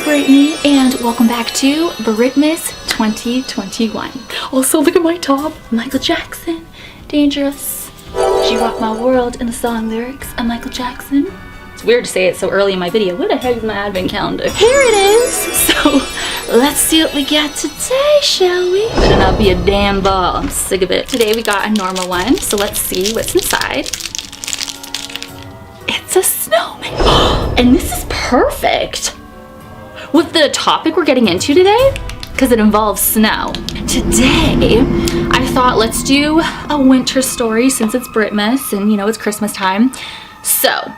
Brittany, and welcome back to Britmas 2021. Also, look at my top. Michael Jackson, Dangerous. She rocked my world in the song lyrics of Michael Jackson. It's weird to say it so early in my video. What the heck is my advent calendar? Here it is. So let's see what we got today, shall we? Better not be a damn ball. I'm sick of it. Today we got a normal one, so let's see what's inside. It's a snowman. And this is perfect with the topic we're getting into today, because it involves snow. Today, I thought let's do a winter story since it's Britmas and you know it's Christmas time. So,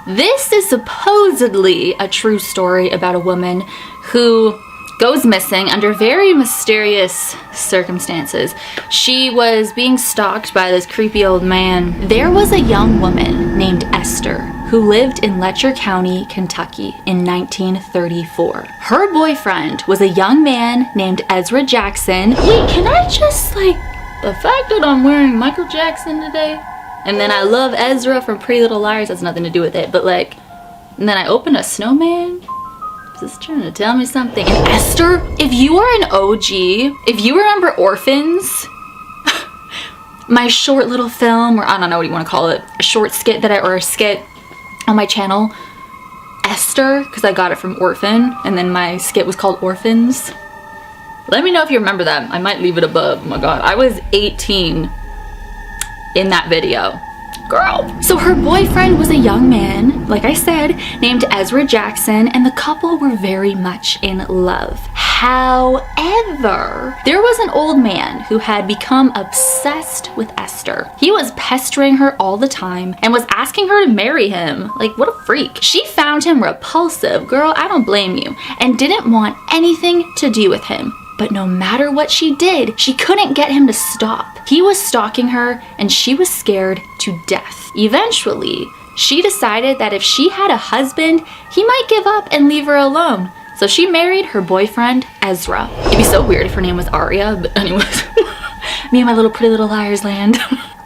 this is supposedly a true story about a woman who goes missing under very mysterious circumstances. She was being stalked by this creepy old man. There was a young woman named Esther who lived in Letcher County, Kentucky in 1934. Her boyfriend was a young man named Ezra Jackson. Wait, can I just the fact that I'm wearing Michael Jackson today, and then I love Ezra from Pretty Little Liars has nothing to do with it, but and then I open a snowman? Is this trying to tell me something? And Esther, if you are an OG, if you remember Orphans, my short little film, or I don't know what you want to call it, a short skit or a skit on my channel, Esther, because I got it from Orphan, and then my skit was called Orphans. Let me know if you remember that. I might leave it above. Oh my god, I was 18 in that video. Girl. So her boyfriend was a young man, like I said, named Ezra Jackson, and the couple were very much in love. However, there was an old man who had become obsessed with Esther. He was pestering her all the time and was asking her to marry him. What a freak. She found him repulsive, girl, I don't blame you, and didn't want anything to do with him. But no matter what she did, she couldn't get him to stop. He was stalking her, and she was scared to death. Eventually, she decided that if she had a husband, he might give up and leave her alone. So she married her boyfriend, Ezra. It'd be so weird if her name was Aria, but anyways. Me and my little Pretty Little Liars land.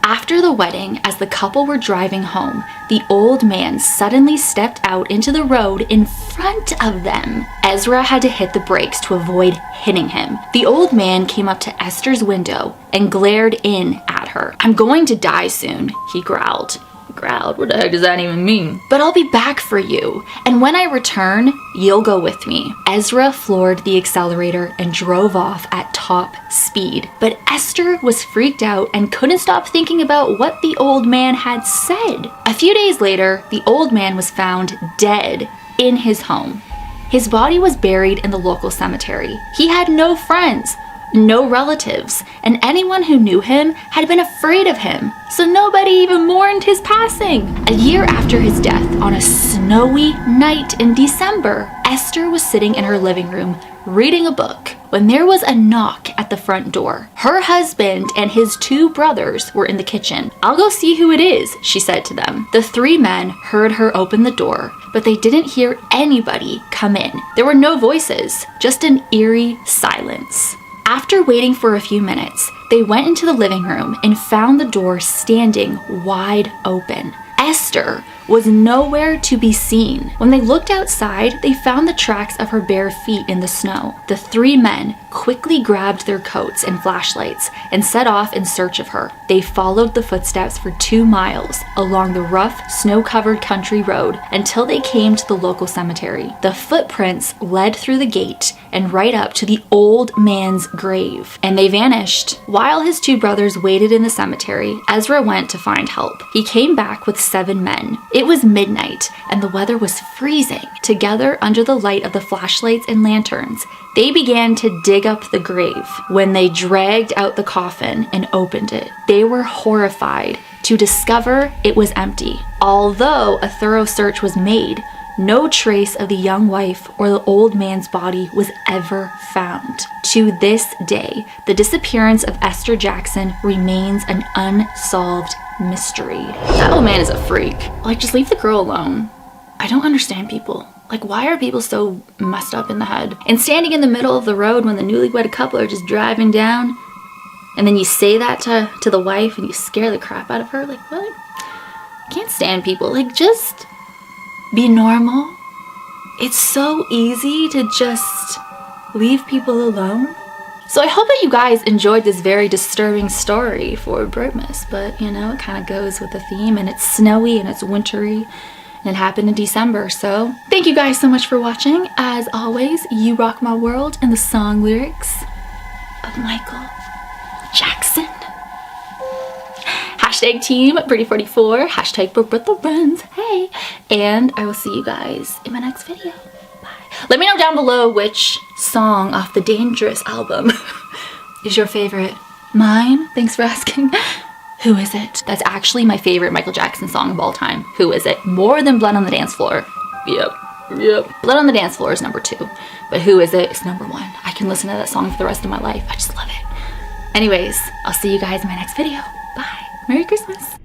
After the wedding, as the couple were driving home, the old man suddenly stepped out into the road in front of them. Ezra had to hit the brakes to avoid hitting him. The old man came up to Esther's window and glared in at her. "I'm going to die soon," he growled. Growled? What the heck does that even mean? "But I'll be back for you, and when I return, you'll go with me." Ezra floored the accelerator and drove off at top speed. But Esther was freaked out and couldn't stop thinking about what the old man had said. A few days later, the old man was found dead in his home. His body was buried in the local cemetery. He had no friends, no relatives, and anyone who knew him had been afraid of him, so nobody even mourned his passing. A year after his death, on a snowy night in December, Esther was sitting in her living room reading a book when there was a knock at the front door. Her husband and his two brothers were in the kitchen. "I'll go see who it is," she said to them. The three men heard her open the door, but they didn't hear anybody come in. There were no voices, just an eerie silence. After waiting for a few minutes, they went into the living room and found the door standing wide open. Esther was nowhere to be seen. When they looked outside, they found the tracks of her bare feet in the snow. The three men quickly grabbed their coats and flashlights and set off in search of her. They followed the footsteps for 2 miles along the rough, snow-covered country road until they came to the local cemetery. The footprints led through the gate and right up to the old man's grave, and they vanished. While his two brothers waited in the cemetery, Ezra went to find help. He came back with 7 men. It was midnight, and the weather was freezing. Together, under the light of the flashlights and lanterns, they began to dig up the grave. When they dragged out the coffin and opened it, they were horrified to discover it was empty. Although a thorough search was made, no trace of the young wife or the old man's body was ever found. To this day, the disappearance of Esther Jackson remains an unsolved mystery. That old man is a freak. Just leave the girl alone. I don't understand people. Why are people so messed up in the head? And standing in the middle of the road when the newlywed couple are just driving down, and then you say that to the wife and you scare the crap out of her? What? I can't stand people. Just be normal. it's so easy to just leave people alone. So I hope that you guys enjoyed this very disturbing story for Birdmas, but you know, it kind of goes with the theme, and it's snowy and it's wintry, and it happened in December. So thank you guys so much for watching. As always, you rock my world in the song lyrics of Michael Jackson. Hashtag team Pretty44, hashtag Bertha Runs, hey, and I will see you guys in my next video. Let me know down below which song off the Dangerous album is your favorite. Mine? Thanks for asking. Who is it? That's actually my favorite Michael Jackson song of all time. Who is it? More than Blood on the Dance Floor. Yep. Blood on the Dance Floor is number 2. But Who Is It is number 1. I can listen to that song for the rest of my life. I just love it. Anyways, I'll see you guys in my next video. Bye. Merry Christmas.